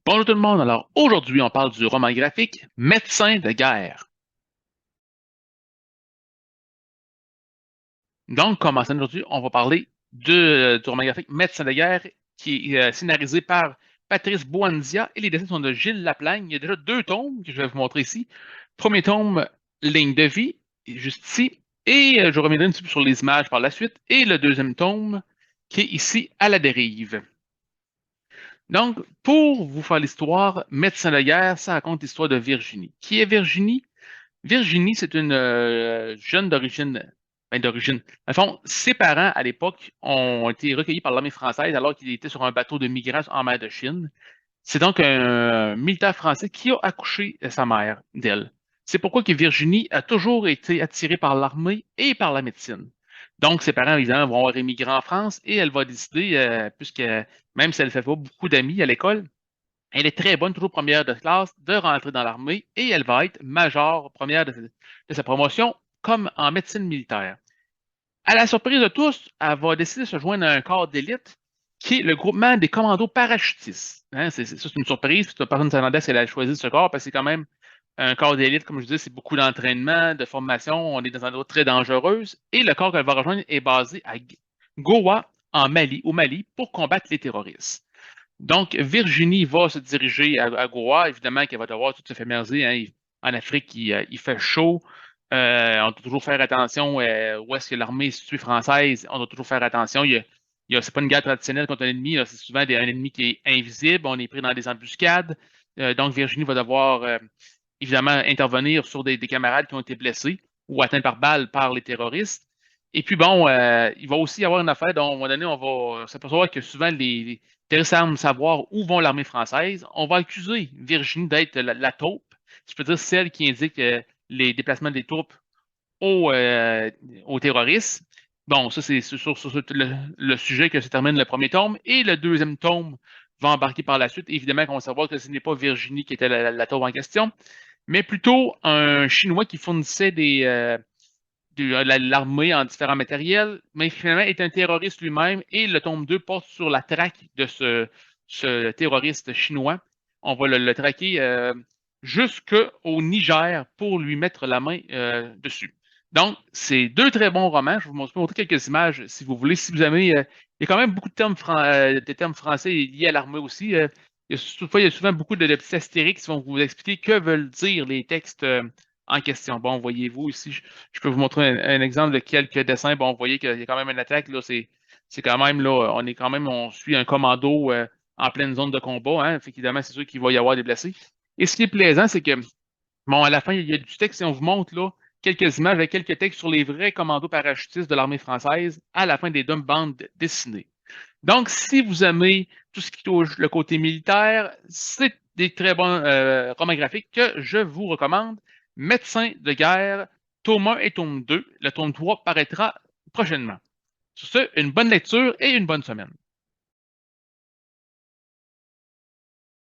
Bonjour tout le monde. Alors aujourd'hui, on parle du roman graphique Médecin de guerre. Donc, commençant aujourd'hui, on va parler du roman graphique Médecin de guerre qui est scénarisé par Patrice Bouandia et les dessins sont de Gilles Laplagne. Il y a déjà deux tomes que je vais vous montrer ici. Premier tome, Ligne de vie, juste ici. Et je reviendrai un petit peu sur les images par la suite. Et le deuxième tome qui est ici à la dérive. Donc, pour vous faire l'histoire, Médecin de guerre, ça raconte l'histoire de Virginie. Qui est Virginie? Virginie, c'est une jeune d'origine, d'origine. En fond, ses parents, à l'époque, ont été recueillis par l'armée française alors qu'il était sur un bateau de migrants en mer de Chine. C'est donc un militaire français qui a accouché sa mère d'elle. C'est pourquoi que Virginie a toujours été attirée par l'armée et par la médecine. Donc, ses parents, évidemment, vont avoir émigré en France et elle va décider, puisque même si elle ne fait pas beaucoup d'amis à l'école, elle est très bonne, toujours première de classe, de rentrer dans l'armée et elle va être majeure, première de sa promotion, comme en médecine militaire. À la surprise de tous, elle va décider de se joindre à un corps d'élite qui est le groupement des commandos parachutistes. Hein, ça, c'est une surprise. Personne ne s'attendait à ce qu'elle ait choisi ce corps parce que c'est quand même un corps d'élite, comme je disais, c'est beaucoup d'entraînement, de formation. On est dans un endroit très dangereuse. Et le corps qu'elle va rejoindre est basé à Goa, en Mali, au Mali, pour combattre les terroristes. Donc, Virginie va se diriger à Goa. Évidemment qu'elle va devoir tout se familiariser. Hein. En Afrique, il fait chaud. On doit toujours faire attention où est-ce que l'armée est située française. On doit toujours faire attention. C'est pas une guerre traditionnelle contre un ennemi. C'est souvent un ennemi qui est invisible. On est pris dans des embuscades. Donc, Virginie va devoir évidemment intervenir sur des camarades qui ont été blessés ou atteints par balle par les terroristes. Et puis bon, il va aussi y avoir une affaire dont, à un moment donné, on va s'apercevoir que souvent les terroristes semblent savoir où vont l'armée française. On va accuser Virginie d'être la taupe, je peux dire celle qui indique les déplacements des troupes aux terroristes. Bon, ça, c'est sur le sujet que se termine le premier tome. Et le deuxième tome va embarquer par la suite. Évidemment qu'on va savoir que ce n'est pas Virginie qui était la taupe en question, mais plutôt un Chinois qui fournissait l'armée en différents matériels, mais finalement est un terroriste lui-même. Et le tome 2 porte sur la traque de ce terroriste chinois. On va le traquer jusqu'au Niger pour lui mettre la main dessus. Donc, c'est deux très bons romans. Je vais vous montrer quelques images si vous voulez. Si vous aimez, il y a quand même beaucoup de termes français liés à l'armée aussi. Toutefois, il y a souvent beaucoup de petits astérix qui vont vous expliquer que veulent dire les textes en question. Bon, voyez-vous ici, je peux vous montrer un exemple de quelques dessins. Bon, vous voyez qu'il y a quand même une attaque. Là, c'est quand même là, on suit un commando en pleine zone de combat. Hein. Fait qu'évidemment, c'est sûr qu'il va y avoir des blessés. Et ce qui est plaisant, c'est que bon, à la fin, il y a du texte et on vous montre là quelques images avec quelques textes sur les vrais commandos parachutistes de l'armée française à la fin des deux bandes dessinées. Donc, si vous aimez tout ce qui touche le côté militaire, c'est des très bons romans graphiques que je vous recommande. Médecin de guerre, tome 1 et tome 2. Le tome 3 paraîtra prochainement. Sur ce, une bonne lecture et une bonne semaine.